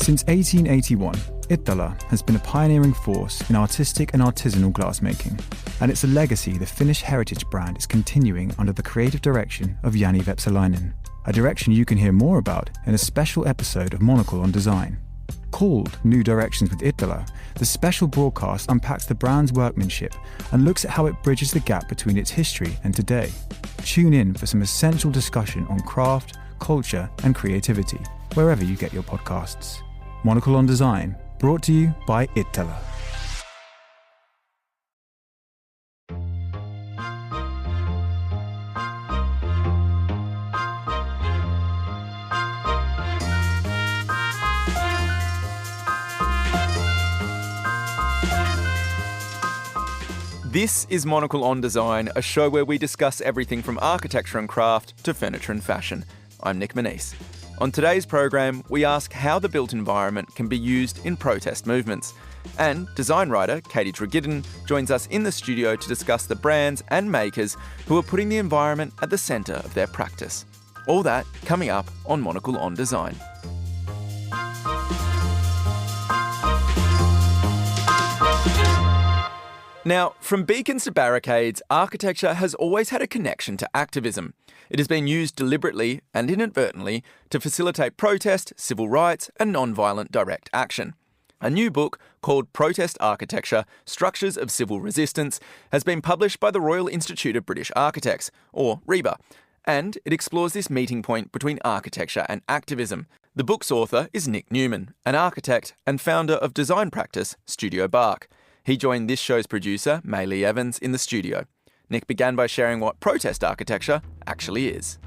Since 1881, Iittala has been a pioneering force in artistic and artisanal glassmaking, and it's a legacy the Finnish heritage brand is continuing under the creative direction of Jani Vepsäläinen, a direction you can hear more about in a special episode of Monocle on Design. Called New Directions with Iittala, the special broadcast unpacks the brand's workmanship and looks at how it bridges the gap between its history and today. Tune in for some essential discussion on craft, culture and creativity, wherever you get your podcasts. Monocle on Design, brought to you by Iittala. This is Monocle on Design, a show where we discuss everything from architecture and craft to furniture and fashion. I'm Nick Manise. On today's program, we ask how the built environment can be used in protest movements. And design writer Katie Treggiden joins us in the studio to discuss the brands and makers who are putting the environment at the centre of their practice. All that coming up on Monocle on Design. Now, from beacons to barricades, architecture has always had a connection to activism. It has been used deliberately and inadvertently to facilitate protest, civil rights and non-violent direct action. A new book called Protest Architecture, Structures of Civil Resistance has been published by the Royal Institute of British Architects, or RIBA, and it explores this meeting point between architecture and activism. The book's author is Nick Newman, an architect and founder of design practice Studio Bark. He joined this show's producer, May Lee Evans, in the studio. Nick began by sharing what protest architecture actually is.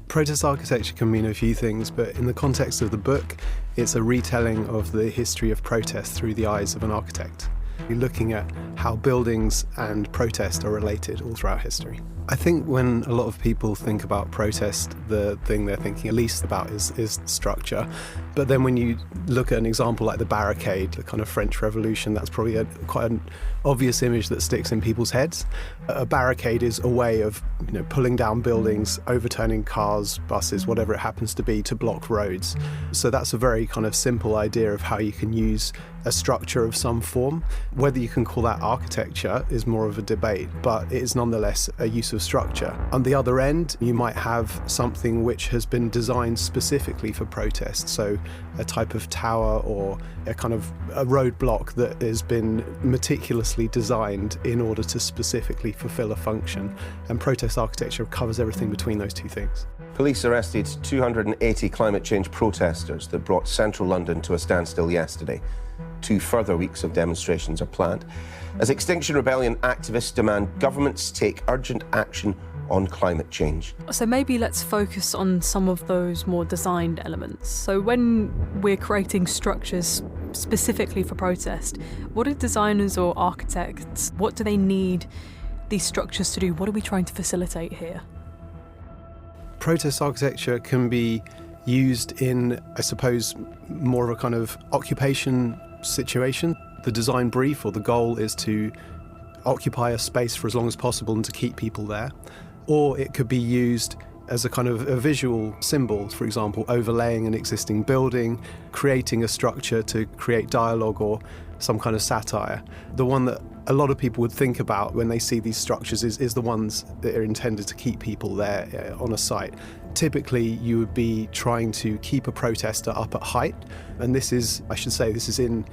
Protest architecture can mean a few things, but in the context of the book, it's a retelling of the history of protest through the eyes of an architect. You're looking at how buildings and protest are related all throughout history. I think when a lot of people think about protest, the thing they're thinking least about is structure. But then when you look at an example like the barricade, the kind of French Revolution, that's probably quite an obvious image that sticks in people's heads. A barricade is a way of, pulling down buildings, overturning cars, buses, whatever it happens to be, to block roads. So that's a very kind of simple idea of how you can use a structure of some form. Whether you can call that architecture is more of a debate, but it is nonetheless a use of structure. On the other end, you might have something which has been designed specifically for protest, so a type of tower or a kind of a roadblock that has been meticulously designed in order to specifically fulfill a function. And protest architecture covers everything between those two things. Police arrested 280 climate change protesters that brought central London to a standstill yesterday. 2 further weeks of demonstrations are planned, as Extinction Rebellion activists demand governments take urgent action on climate change. So maybe let's focus on some of those more designed elements. So when we're creating structures specifically for protest, what do designers or architects, what do they need these structures to do? What are we trying to facilitate here? Protest architecture can be used in, I suppose, more of a kind of occupation situation. The design brief or the goal is to occupy a space for as long as possible and to keep people there. Or it could be used as a kind of a visual symbol, for example, overlaying an existing building, creating a structure to create dialogue or some kind of satire. The one that a lot of people would think about when they see these structures is the ones that are intended to keep people there on a site. Typically, you would be trying to keep a protester up at height, and this is in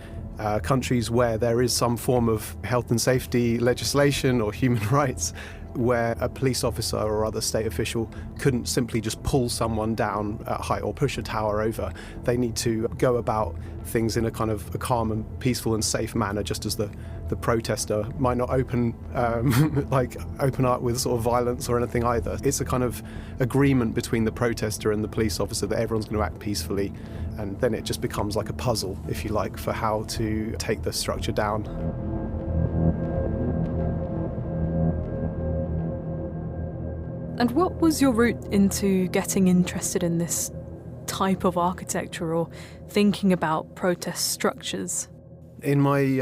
countries where there is some form of health and safety legislation or human rights, where a police officer or other state official couldn't simply just pull someone down at height or push a tower over. They need to go about things in a kind of a calm and peaceful and safe manner, just as the protester might not open up with sort of violence or anything either. It's a kind of agreement between the protester and the police officer that everyone's going to act peacefully, and then it just becomes like a puzzle, if you like, for how to take the structure down. And what was your route into getting interested in this type of architecture or thinking about protest structures? In my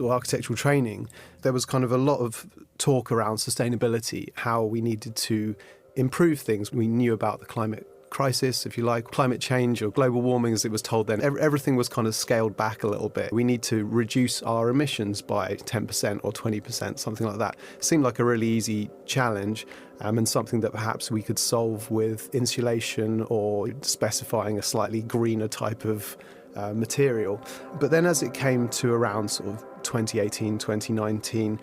architectural training, there was kind of a lot of talk around sustainability, how we needed to improve things. We knew about the climate crisis, if you like, climate change or global warming, as it was told then, everything was kind of scaled back a little bit. We need to reduce our emissions by 10% or 20%, something like that. It seemed like a really easy challenge and something that perhaps we could solve with insulation or specifying a slightly greener type of material. But then as it came to around sort of 2018, 2019,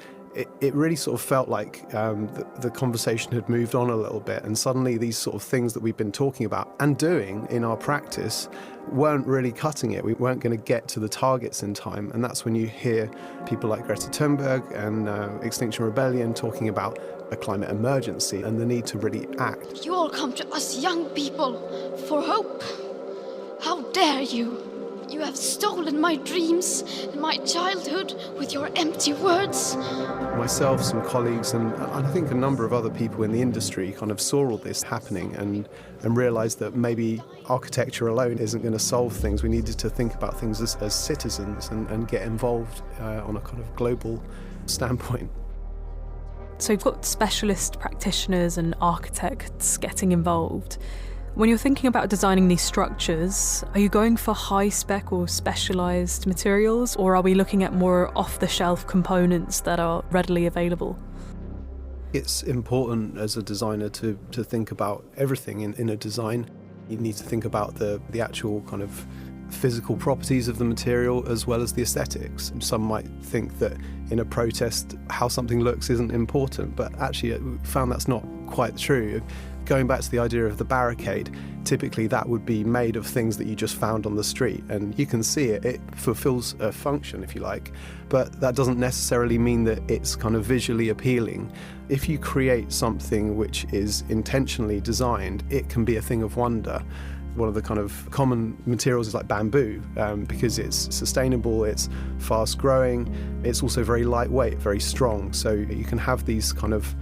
it really sort of felt like the conversation had moved on a little bit, and suddenly these sort of things that we've been talking about and doing in our practice weren't really cutting it. We weren't going to get to the targets in time, and that's when you hear people like Greta Thunberg and Extinction Rebellion talking about a climate emergency and the need to really act. You all come to us young people for hope. How dare you? You have stolen my dreams and my childhood with your empty words. Myself, some colleagues, and I think a number of other people in the industry kind of saw all this happening and realised that maybe architecture alone isn't going to solve things. We needed to think about things as citizens and get involved on a kind of global standpoint. So you've got specialist practitioners and architects getting involved. When you're thinking about designing these structures, are you going for high-spec or specialised materials, or are we looking at more off-the-shelf components that are readily available? It's important as a designer to think about everything in a design. You need to think about the actual kind of physical properties of the material as well as the aesthetics. Some might think that in a protest how something looks isn't important, but actually we found that's not quite true. Going back to the idea of the barricade, typically that would be made of things that you just found on the street, and you can see it fulfills a function, if you like, but that doesn't necessarily mean that it's kind of visually appealing. If you create something which is intentionally designed, it can be a thing of wonder. One of the kind of common materials is like bamboo, because it's sustainable, it's fast growing, it's also very lightweight, very strong, so you can have these kind of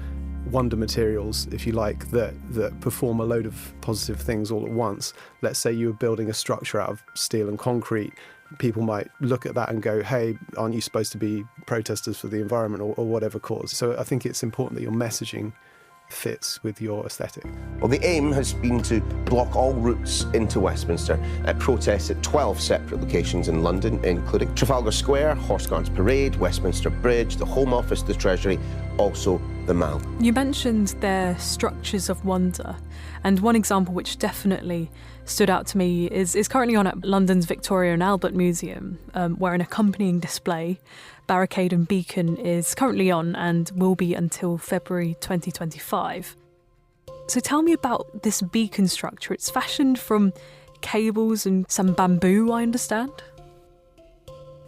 wonder materials, if you like, that perform a load of positive things all at once. Let's say you were building a structure out of steel and concrete. People might look at that and go, hey, aren't you supposed to be protesters for the environment or whatever cause? So I think it's important that your messaging fits with your aesthetic. Well, the aim has been to block all routes into Westminster at protests at 12 separate locations in London, including Trafalgar Square, Horse Guards Parade, Westminster Bridge, the Home Office, the Treasury, also the Mall. You mentioned their structures of wonder, and one example which definitely stood out to me is currently on at London's Victoria and Albert Museum, where an accompanying display, Barricade and Beacon, is currently on and will be until February 2025. So tell me about this beacon structure. It's fashioned from cables and some bamboo, I understand?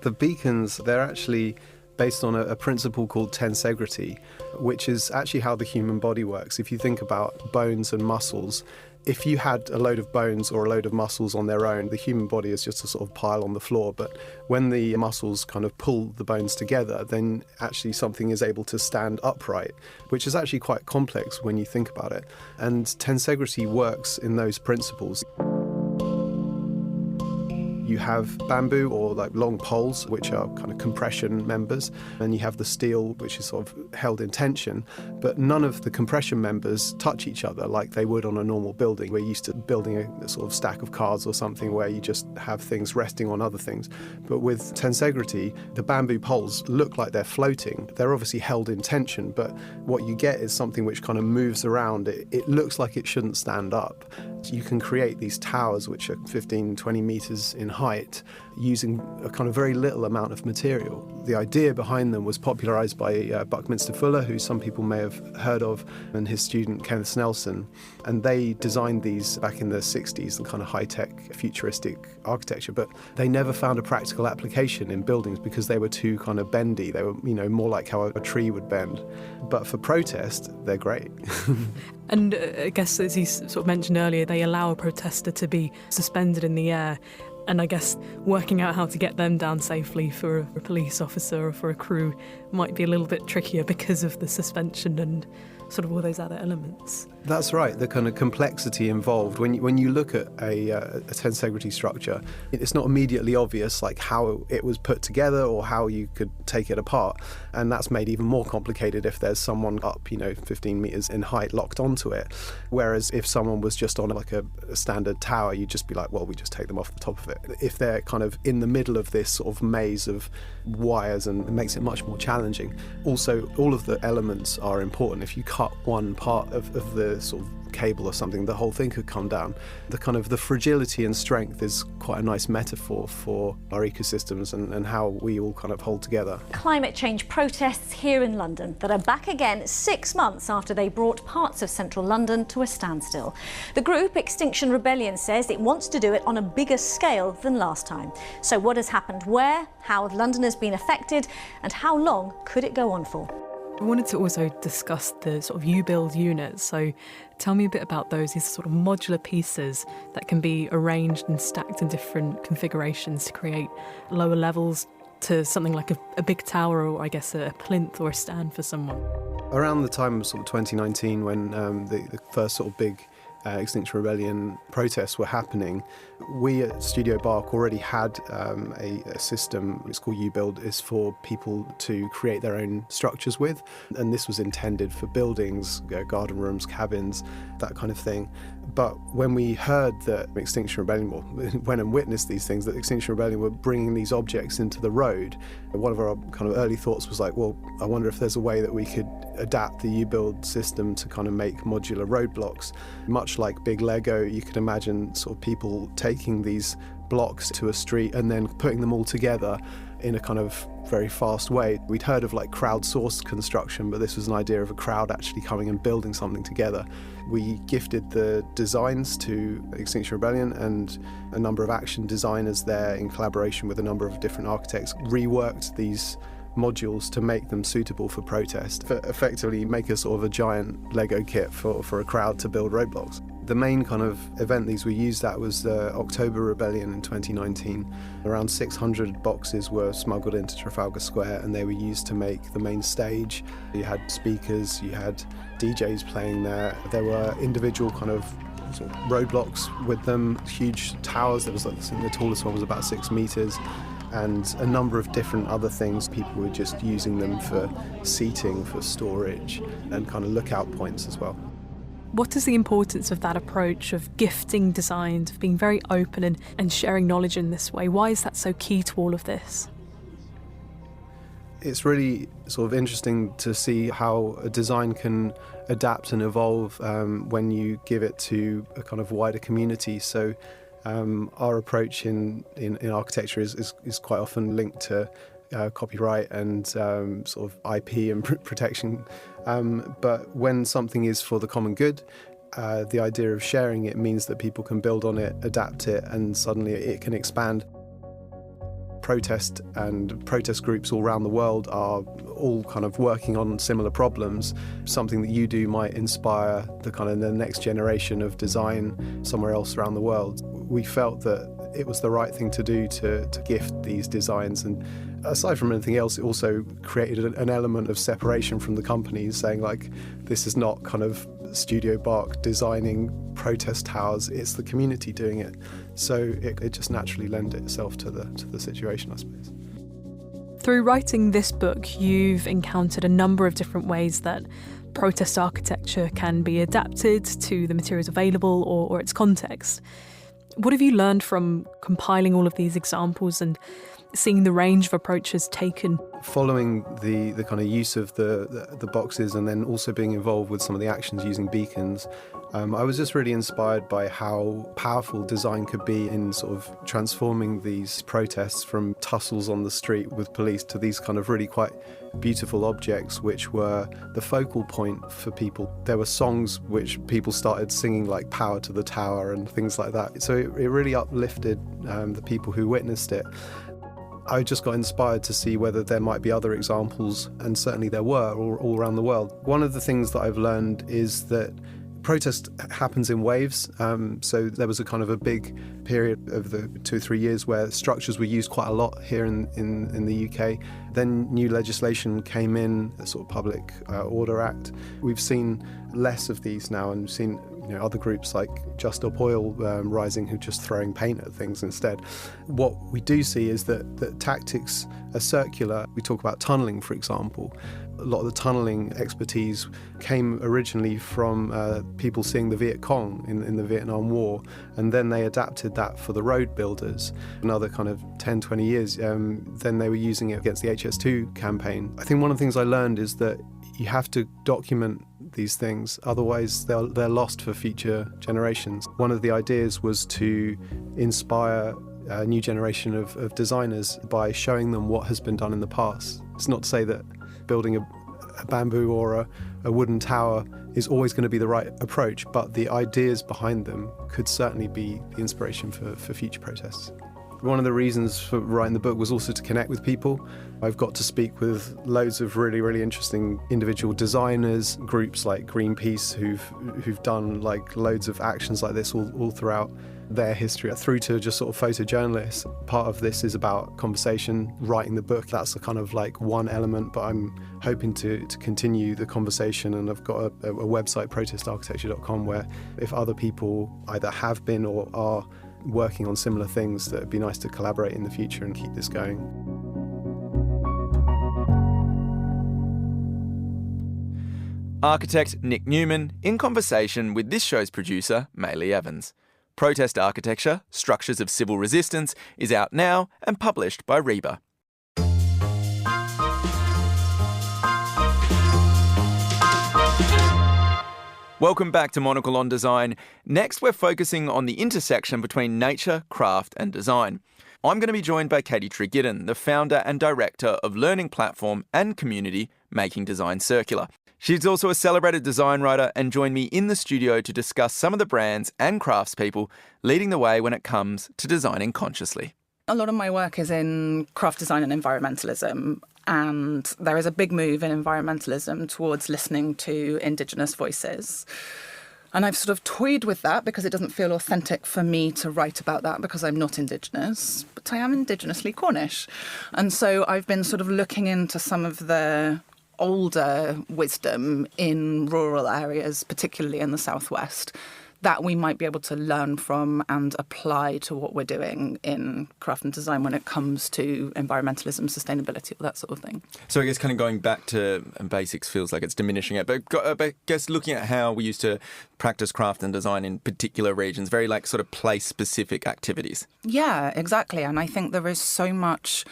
The beacons, they're actually based on a principle called tensegrity, which is actually how the human body works. If you think about bones and muscles, if you had a load of bones or a load of muscles on their own, the human body is just a sort of pile on the floor. But when the muscles kind of pull the bones together, then actually something is able to stand upright, which is actually quite complex when you think about it. And tensegrity works in those principles. You have bamboo or like long poles, which are kind of compression members, and you have the steel, which is sort of held in tension, but none of the compression members touch each other like they would on a normal building. We're used to building a sort of stack of cards or something where you just have things resting on other things. But with tensegrity, the bamboo poles look like they're floating. They're obviously held in tension, but what you get is something which kind of moves around. It looks like it shouldn't stand up. You can create these towers which are 15, 20 meters in height using a kind of very little amount of material. The idea behind them was popularised by Buckminster Fuller, who some people may have heard of, and his student Kenneth Snelson. And they designed these back in the 60s, and kind of high-tech, futuristic architecture, but they never found a practical application in buildings because they were too kind of bendy. They were, more like how a tree would bend. But for protest, they're great. And I guess, as you sort of mentioned earlier, they allow a protester to be suspended in the air. And I guess working out how to get them down safely for a police officer or for a crew might be a little bit trickier because of the suspension and sort of all those other elements. That's right, the kind of complexity involved. When you look at a tensegrity structure, it's not immediately obvious like how it was put together or how you could take it apart. And that's made even more complicated if there's someone up, 15 metres in height locked onto it. Whereas if someone was just on like a standard tower, you'd just be like, well, we just take them off the top of it. If they're kind of in the middle of this sort of maze of wires, and it makes it much more challenging. Also, all of the elements are important. If you cut one part of the sort of cable or something, the whole thing could come down. The fragility and strength is quite a nice metaphor for our ecosystems and how we all kind of hold together. Climate change protests here in London that are back again 6 months after they brought parts of central London to a standstill. The group Extinction Rebellion says it wants to do it on a bigger scale than last time. So what has happened where, how have Londoners been affected, and how long could it go on for? I wanted to also discuss the sort of U-build units. So tell me a bit about those, these sort of modular pieces that can be arranged and stacked in different configurations to create lower levels to something like a big tower, or I guess a plinth or a stand for someone. Around the time of sort of 2019, when the first sort of big Extinction Rebellion protests were happening, we at Studio Bark already had a system. It's called U-Build. It's for people to create their own structures with, and this was intended for buildings, garden rooms, cabins, that kind of thing. But when we heard that Extinction Rebellion, went and witnessed these things, that Extinction Rebellion were bringing these objects into the road, one of our kind of early thoughts was like, well, I wonder if there's a way that we could adapt the U-Build system to kind of make modular roadblocks. Much like big Lego, you could imagine sort of people taking these blocks to a street and then putting them all together in a kind of very fast way. We'd heard of like crowdsourced construction, but this was an idea of a crowd actually coming and building something together. We gifted the designs to Extinction Rebellion, and a number of action designers there, in collaboration with a number of different architects, reworked these modules to make them suitable for protest, effectively make a sort of a giant Lego kit for a crowd to build roadblocks. The main kind of event these were used at was the October Rebellion in 2019. Around 600 boxes were smuggled into Trafalgar Square, and they were used to make the main stage. You had speakers, you had DJs playing there. There were individual kind of sort of roadblocks with them, huge towers. There was, I think the tallest one was about 6 meters, and a number of different other things. People were just using them for seating, for storage, and kind of lookout points as well. What is the importance of that approach of gifting designs, of being very open and sharing knowledge in this way? Why is that so key to all of this? It's really sort of interesting to see how a design can adapt and evolve when you give it to a kind of wider community. So our approach in architecture is quite often linked to copyright and sort of IP and protection. But when something is for the common good, the idea of sharing it means that people can build on it, adapt it, and suddenly it can expand. Protest and protest groups all around the world are all kind of working on similar problems. Something that you do might inspire the next generation of design somewhere else around the world. We felt that it was the right thing to do to gift these designs, and aside from anything else, it also created an element of separation from the companies, saying like, this is not kind of Studio Bark designing protest towers, it's the community doing it. So it just naturally lended itself to the situation, I suppose. Through writing this book, you've encountered a number of different ways that protest architecture can be adapted to the materials available or its context. What have you learned from compiling all of these examples and seeing the range of approaches taken? Following the kind of use of the boxes, and then also being involved with some of the actions using beacons, I was just really inspired by how powerful design could be in sort of transforming these protests from tussles on the street with police to these kind of really quite beautiful objects which were the focal point for people. There were songs which people started singing, like Power to the Tower and things like that. So it really uplifted the people who witnessed it. I just got inspired to see whether there might be other examples, and certainly there were all around the world. One of the things that I've learned is that Protest happens in waves, so there was a kind of a big period of the 2 or 3 years where structures were used quite a lot here in the UK. Then new legislation came in, a sort of Public Order Act. We've seen less of these now, and we've seen other groups like Just Stop Oil rising, who are just throwing paint at things instead. What we do see is that tactics are circular. We talk about tunnelling, for example. A lot of the tunnelling expertise came originally from people seeing the Viet Cong in the Vietnam War, and then they adapted that for the road builders. Another kind of 10, 20 years, then they were using it against the HS2 campaign. I think one of the things I learned is that you have to document these things, otherwise they're lost for future generations. One of the ideas was to inspire a new generation of designers by showing them what has been done in the past. It's not to say that building a bamboo or a wooden tower is always going to be the right approach, but the ideas behind them could certainly be the inspiration for future protests. One of the reasons for writing the book was also to connect with people. I've got to speak with loads of really, really interesting individual designers, groups like Greenpeace who've done like loads of actions like this all throughout their history, through to just sort of photojournalists. Part of this is about conversation, writing the book. That's a kind of like one element, but I'm hoping to continue the conversation, and I've got a website, protestarchitecture.com, where if other people either have been or are working on similar things, that it'd be nice to collaborate in the future and keep this going. Architect Nick Newman in conversation with this show's producer, Maylee Evans. Protest Architecture, Structures of Civil Resistance is out now and published by Reba. Welcome back to Monocle on Design. Next, we're focusing on the intersection between nature, craft and design. I'm going to be joined by Katie Treggiden, the founder and director of learning platform and community Making Design Circular. She's also a celebrated design writer and joined me in the studio to discuss some of the brands and craftspeople leading the way when it comes to designing consciously. A lot of my work is in craft design and environmentalism, and there is a big move in environmentalism towards listening to Indigenous voices. And I've sort of toyed with that because it doesn't feel authentic for me to write about that because I'm not Indigenous, but I am Indigenously Cornish. And so I've been sort of looking into some of the older wisdom in rural areas, particularly in the southwest, that we might be able to learn from and apply to what we're doing in craft and design when it comes to environmentalism, sustainability, all that sort of thing. So I guess kind of going back to basics feels like it's diminishing it, but I guess looking at how we used to practice craft and design in particular regions, very like sort of place-specific activities. Yeah, exactly. And I think there is so much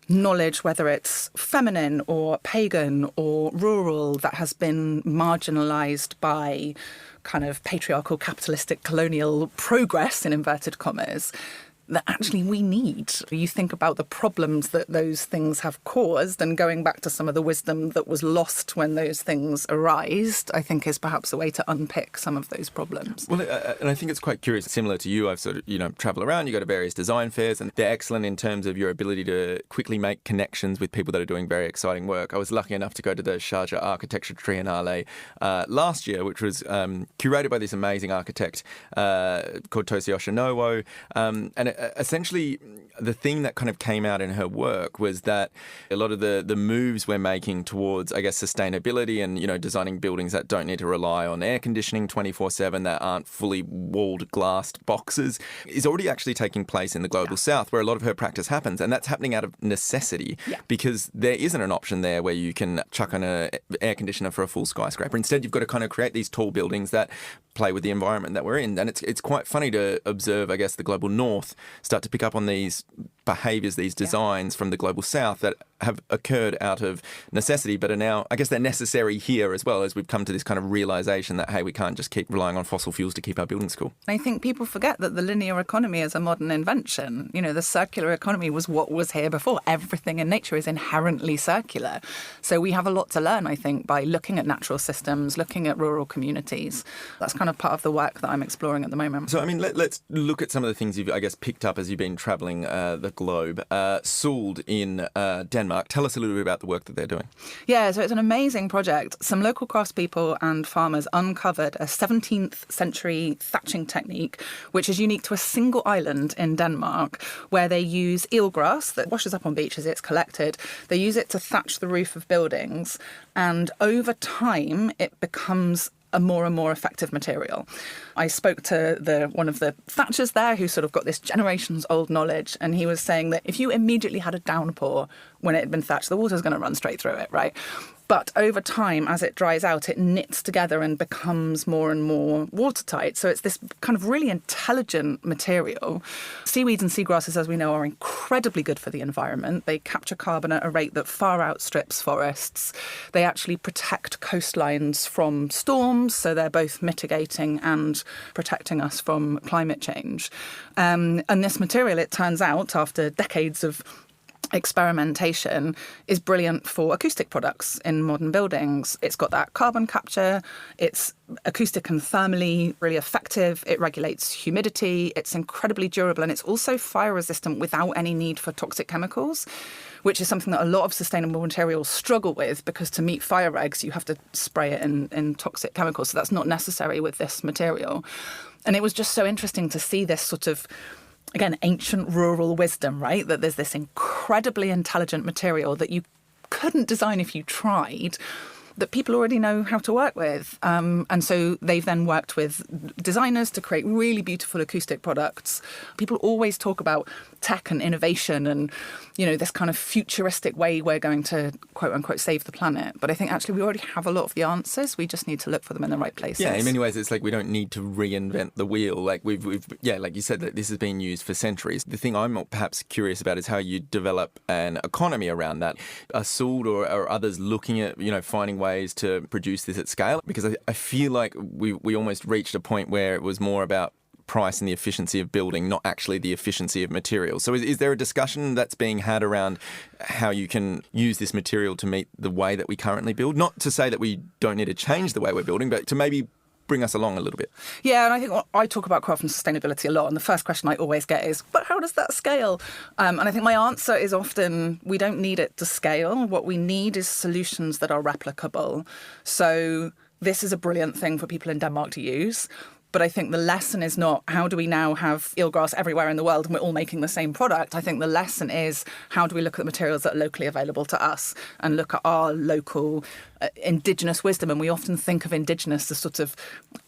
knowledge, whether it's feminine or pagan or rural, that has been marginalised by kind of patriarchal, capitalistic, colonial progress, in inverted commas, that actually we need. You think about the problems that those things have caused, and going back to some of the wisdom that was lost when those things arised, I think is perhaps a way to unpick some of those problems. Well, and I think it's quite curious, similar to you, I've sort of, travel around, you go to various design fairs, and they're excellent in terms of your ability to quickly make connections with people that are doing very exciting work. I was lucky enough to go to the Sharjah Architecture Triennale last year, which was curated by this amazing architect called Tosi Oshinowo, and essentially, the thing that kind of came out in her work was that a lot of the moves we're making towards, I guess, sustainability and, designing buildings that don't need to rely on air conditioning 24/7, that aren't fully walled glassed boxes, is already actually taking place in the global south, where a lot of her practice happens. And that's happening out of necessity because there isn't an option there where you can chuck on an air conditioner for a full skyscraper. Instead, you've got to kind of create these tall buildings that play with the environment that we're in. And it's quite funny to observe, I guess, the global north start to pick up on these behaviours, these designs from the global south that have occurred out of necessity, but are now, I guess, they're necessary here as well, as we've come to this kind of realisation that, hey, we can't just keep relying on fossil fuels to keep our buildings cool. I think people forget that the linear economy is a modern invention. The circular economy was what was here before. Everything in nature is inherently circular. So we have a lot to learn, I think, by looking at natural systems, looking at rural communities. That's kind of part of the work that I'm exploring at the moment. So, I mean, let's look at some of the things you've, I guess, picked up as you've been travelling the globe. Sould in Denmark. Tell us a little bit about the work that they're doing. Yeah, so it's an amazing project. Some local craftspeople and farmers uncovered a 17th century thatching technique, which is unique to a single island in Denmark, where they use eelgrass that washes up on beaches. It's collected. They use it to thatch the roof of buildings. And over time, it becomes a more and more effective material. I spoke to one of the thatchers there who sort of got this generations old knowledge, and he was saying that if you immediately had a downpour when it had been thatched, the water's going to run straight through it, right? But over time, as it dries out, it knits together and becomes more and more watertight. So it's this kind of really intelligent material. Seaweeds and seagrasses, as we know, are incredibly good for the environment. They capture carbon at a rate that far outstrips forests. They actually protect coastlines from storms, so they're both mitigating and protecting us from climate change. And this material, it turns out, after decades of experimentation, is brilliant for acoustic products in modern buildings. It's got that carbon capture, it's acoustic and thermally really effective, it regulates humidity, it's incredibly durable, and it's also fire resistant without any need for toxic chemicals, which is something that a lot of sustainable materials struggle with, because to meet fire regs you have to spray it in toxic chemicals, so that's not necessary with this material. And it was just so interesting to see this sort of, again, ancient rural wisdom, right? That there's this incredibly intelligent material that you couldn't design if you tried, that people already know how to work with. And so they've then worked with designers to create really beautiful acoustic products. People always talk about tech and innovation and, you know, this kind of futuristic way we're going to, quote unquote, save the planet. But I think actually we already have a lot of the answers. We just need to look for them in the right places. Yeah, in many ways, it's like we don't need to reinvent the wheel. Like we've like you said, that this has been used for centuries. The thing I'm perhaps curious about is how you develop an economy around that. Are Sould or others looking at, you know, finding ways to produce this at scale? Because I feel like we almost reached a point where it was more about price and the efficiency of building, not actually the efficiency of materials. So is there a discussion that's being had around how you can use this material to meet the way that we currently build? Not to say that we don't need to change the way we're building, but to maybe bring us along a little bit. Yeah, and I think I talk about craft and sustainability a lot, and the first question I always get is, but how does that scale? And I think my answer is often, we don't need it to scale. What we need is solutions that are replicable. So this is a brilliant thing for people in Denmark to use. But I think the lesson is not how do we now have eelgrass everywhere in the world and we're all making the same product. I think the lesson is how do we look at the materials that are locally available to us and look at our local indigenous wisdom. And we often think of indigenous as sort of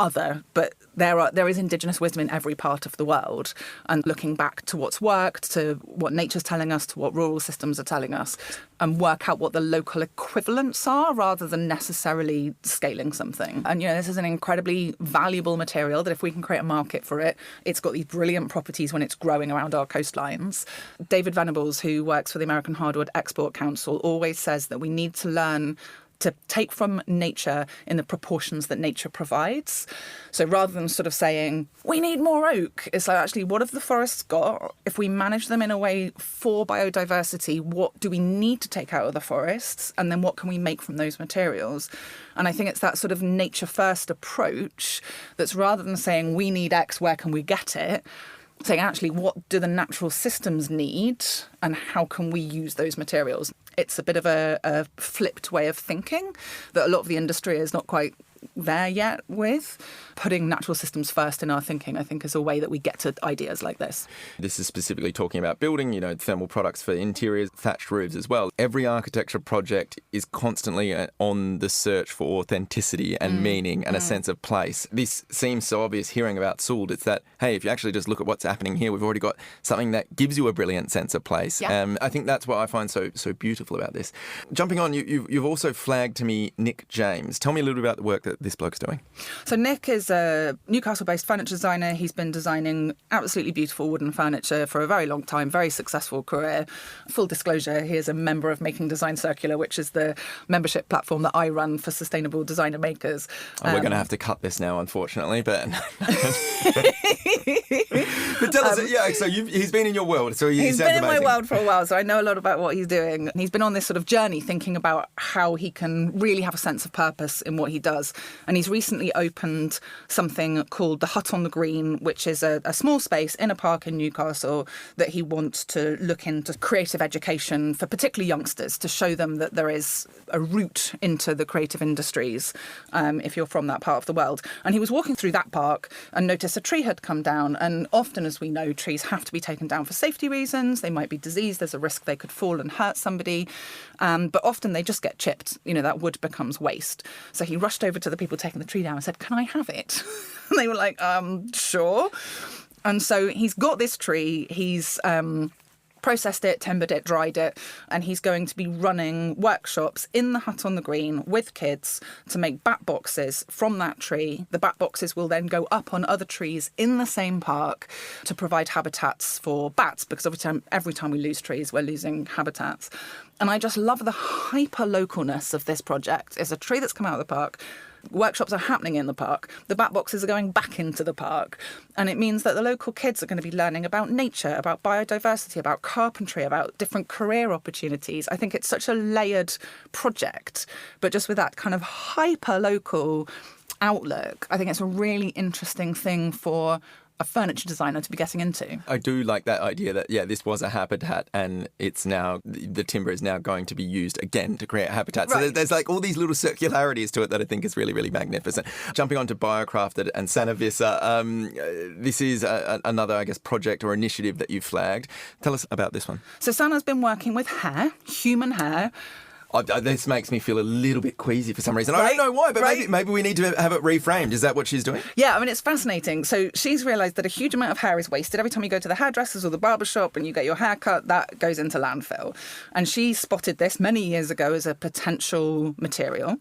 other, but there is indigenous wisdom in every part of the world. And looking back to what's worked, to what nature's telling us, to what rural systems are telling us, and work out what the local equivalents are rather than necessarily scaling something. And, you know, this is an incredibly valuable material that if we can create a market for it, it's got these brilliant properties when it's growing around our coastlines. David Venables, who works for the American Hardwood Export Council, always says that we need to learn to take from nature in the proportions that nature provides. So rather than sort of saying, we need more oak, it's like, actually, what have the forests got? If we manage them in a way for biodiversity, what do we need to take out of the forests? And then what can we make from those materials? And I think it's that sort of nature-first approach that's, rather than saying, we need X, where can we get it? Saying, actually, what do the natural systems need and how can we use those materials? It's a bit of a flipped way of thinking that a lot of the industry is not quite there yet with. Putting natural systems first in our thinking, I think, is a way that we get to ideas like this. This is specifically talking about building, you know, thermal products for interiors, thatched roofs as well. Every architecture project is constantly on the search for authenticity and meaning and a sense of place. This seems so obvious hearing about Sould. It's that, hey, if you actually just look at what's happening here, we've already got something that gives you a brilliant sense of place. Yeah. I think that's what I find so beautiful about this. Jumping on, you've also flagged to me Nick James. Tell me a little bit about the work that this bloke's doing. So Nick is a Newcastle-based furniture designer. He's been designing absolutely beautiful wooden furniture for a very long time, very successful career. Full disclosure, he is a member of Making Design Circular, which is the membership platform that I run for sustainable designer makers. We're going to have to cut this now, unfortunately, but... But tell us, so he's been in your world, so he's been in my world for a while, so I know a lot about what he's doing. He's been on this sort of journey thinking about how he can really have a sense of purpose in what he does. And he's recently opened something called the Hut on the Green, which is a small space in a park in Newcastle that he wants to look into creative education for particularly youngsters, to show them that there is a route into the creative industries if you're from that part of the world. And he was walking through that park and noticed a tree had come down. And often, as we know, trees have to be taken down for safety reasons. They might be diseased. There's a risk they could fall and hurt somebody. But often they just get chipped. You know, that wood becomes waste. So he rushed over to the people taking the tree down and said, "Can I have it?" And they were like, sure. And so he's got this tree. He's processed it, timbered it, dried it, and he's going to be running workshops in the Hut on the Green with kids to make bat boxes from that tree. The bat boxes will then go up on other trees in the same park to provide habitats for bats, because every time we lose trees, we're losing habitats. And I just love the hyper-localness of this project. It's a tree that's come out of the park. Workshops are happening in the park. The bat boxes are going back into the park. And it means that the local kids are going to be learning about nature, about biodiversity, about carpentry, about different career opportunities. I think it's such a layered project, but just with that kind of hyper-local outlook, I think it's a really interesting thing for a furniture designer to be getting into. I do like that idea that, this was a habitat and it's now, the timber is now going to be used again to create habitat. So there's like all these little circularities to it that I think is really, really magnificent. Jumping on to Biocrafted and Sanavisa, this is another, I guess, project or initiative that you've flagged. Tell us about this one. So Sana's been working with hair, human hair. This makes me feel a little bit queasy for some reason. I don't know why, but maybe we need to have it reframed. Is that what she's doing? Yeah, I mean, it's fascinating. So she's realised that a huge amount of hair is wasted. Every time you go to the hairdressers or the barber shop and you get your hair cut, that goes into landfill. And she spotted this many years ago as a potential material.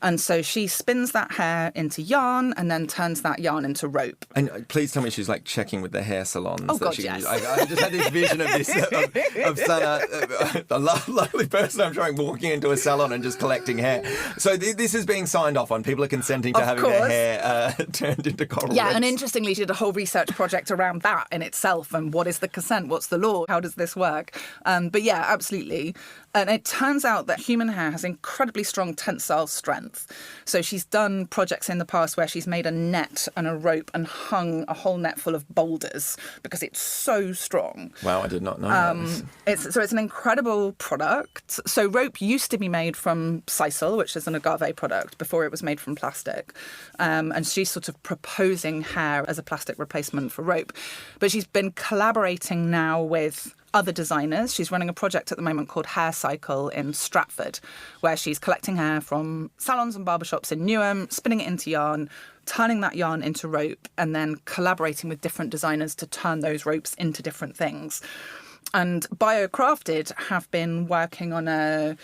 And so she spins that hair into yarn and then turns that yarn into rope. And please tell me she's like checking with the hair salons. Oh, God, yes. I just had this vision of this, of Sana, a lovely person I'm showing walking into a salon and just collecting hair. So this is being signed off on. People are consenting to having their hair turned into coral Yeah, reeds. And interestingly, she did a whole research project around that in itself. And what is the consent? What's the law? How does this work? But yeah, absolutely. And it turns out that human hair has incredibly strong tensile strength. So she's done projects in the past where she's made a net and a rope and hung a whole net full of boulders because it's so strong. Wow, I did not know that. It's an incredible product. So rope used to be made from sisal, which is an agave product, before it was made from plastic. And she's sort of proposing hair as a plastic replacement for rope. But she's been collaborating now with other designers. She's running a project at the moment called Hair Cycle in Stratford, where she's collecting hair from salons and barbershops in Newman, spinning it into yarn, turning that yarn into rope, and then collaborating with different designers to turn those ropes into different things. And Biocrafted have been working on a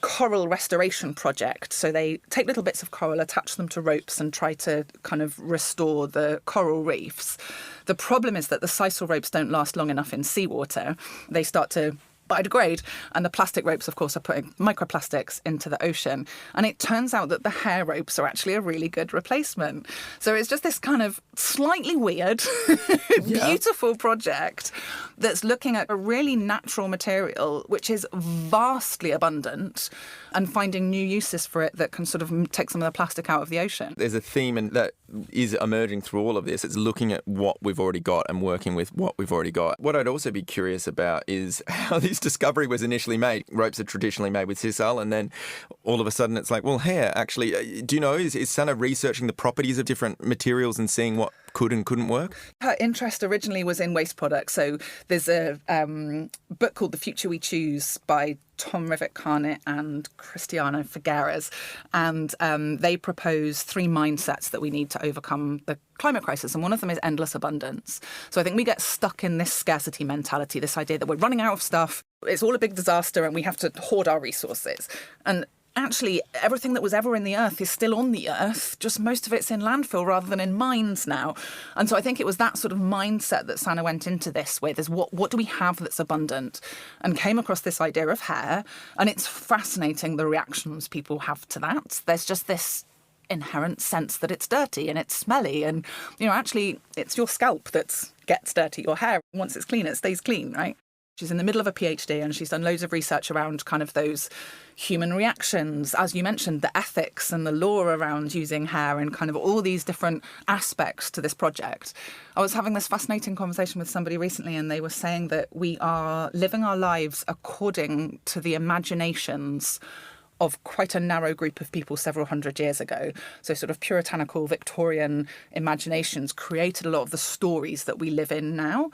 coral restoration project. So they take little bits of coral, attach them to ropes and try to kind of restore the coral reefs. The problem is that the sisal ropes don't last long enough in seawater. They start to biodegrade, and the plastic ropes, of course, are putting microplastics into the ocean. And it turns out that the hair ropes are actually a really good replacement. So it's just this kind of slightly weird, beautiful project that's looking at a really natural material, which is vastly abundant, and finding new uses for it that can sort of take some of the plastic out of the ocean. There's a theme and that is emerging through all of this. It's looking at what we've already got and working with what we've already got. What I'd also be curious about is how this discovery was initially made. Ropes are traditionally made with sisal, and then all of a sudden it's like, well, hair, actually, do you know, is Sana researching the properties of different materials and seeing what could and couldn't work? Her interest originally was in waste products. So there's a book called The Future We Choose by Tom Rivett-Carnett and Cristiano Figueres. And they propose 3 mindsets that we need to overcome the climate crisis. And one of them is endless abundance. So I think we get stuck in this scarcity mentality, this idea that we're running out of stuff, it's all a big disaster and we have to hoard our resources. And actually, everything that was ever in the earth is still on the earth, just most of it's in landfill rather than in mines now. And so I think it was that sort of mindset that Sana went into this with, is what do we have that's abundant? And came across this idea of hair. And it's fascinating the reactions people have to that. There's just this inherent sense that it's dirty and it's smelly. And, you know, actually, it's your scalp that gets dirty, your hair. Once it's clean, it stays clean, right? She's in the middle of a PhD and she's done loads of research around kind of those human reactions, as you mentioned, the ethics and the law around using hair and kind of all these different aspects to this project. I was having this fascinating conversation with somebody recently and they were saying that we are living our lives according to the imaginations of quite a narrow group of people several hundred years ago. So sort of puritanical Victorian imaginations created a lot of the stories that we live in now.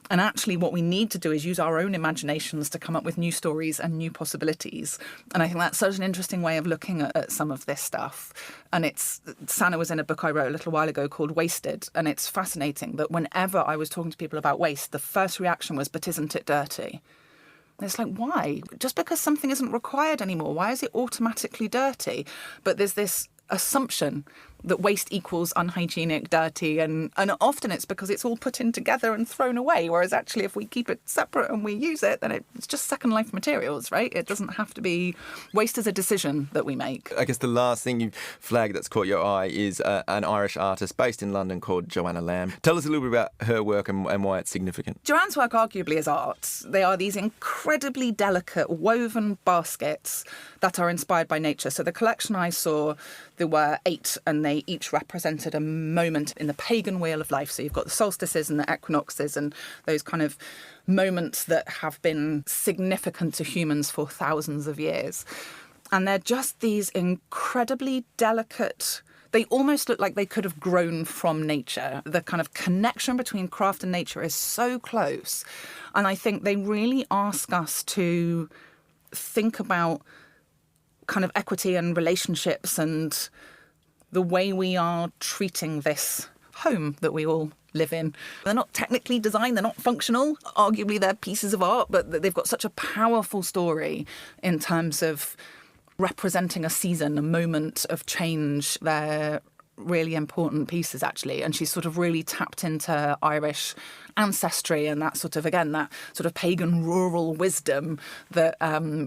And actually what we need to do is use our own imaginations to come up with new stories and new possibilities. And I think that's such an interesting way of looking at some of this stuff. And Sana was in a book I wrote a little while ago called Wasted. And it's fascinating that whenever I was talking to people about waste, the first reaction was, but isn't it dirty? And it's like, why? Just because something isn't required anymore, why is it automatically dirty? But there's this assumption that waste equals unhygienic, dirty, and often it's because it's all put in together and thrown away, whereas actually if we keep it separate and we use it, then it's just second life materials, right? It doesn't have to be... Waste is a decision that we make. I guess the last thing you flagged that's caught your eye is an Irish artist based in London called Joanna Lamb. Tell us a little bit about her work and why it's significant. Joanne's work arguably is art. They are these incredibly delicate woven baskets that are inspired by nature. So the collection I saw, there were 8 and they each represented a moment in the pagan wheel of life. So you've got the solstices and the equinoxes and those kind of moments that have been significant to humans for thousands of years. And they're just these incredibly delicate... They almost look like they could have grown from nature. The kind of connection between craft and nature is so close. And I think they really ask us to think about kind of equity and relationships and the way we are treating this home that we all live in. They're not technically designed, they're not functional. Arguably they're pieces of art, but they've got such a powerful story in terms of representing a season, a moment of change. They're really important pieces, actually. And she's sort of really tapped into Irish ancestry and that sort of, again, that sort of pagan rural wisdom that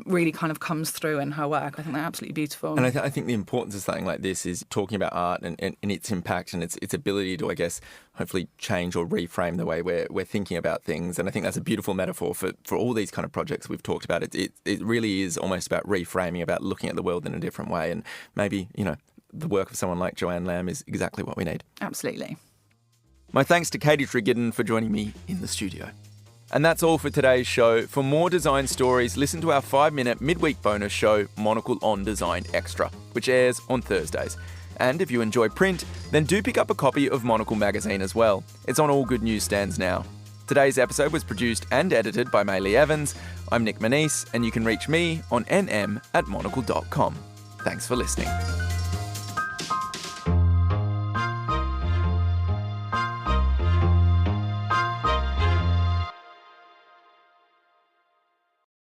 really kind of comes through in her work. I think they're absolutely beautiful. And I think the importance of something like this is talking about art and its impact and its ability to, I guess, hopefully change or reframe the way we're thinking about things. And I think that's a beautiful metaphor for all these kind of projects we've talked about. It really is almost about reframing, about looking at the world in a different way. And maybe, the work of someone like Joanne Lamb is exactly what we need. Absolutely. My thanks to Katie Treggiden for joining me in the studio. And that's all for today's show. For more design stories, listen to our 5-minute midweek bonus show, Monocle on Design Extra, which airs on Thursdays. And if you enjoy print, then do pick up a copy of Monocle magazine as well. It's on all good newsstands now. Today's episode was produced and edited by Maylee Evans. I'm Nick Manise, and you can reach me on nm@monocle.com. Thanks for listening.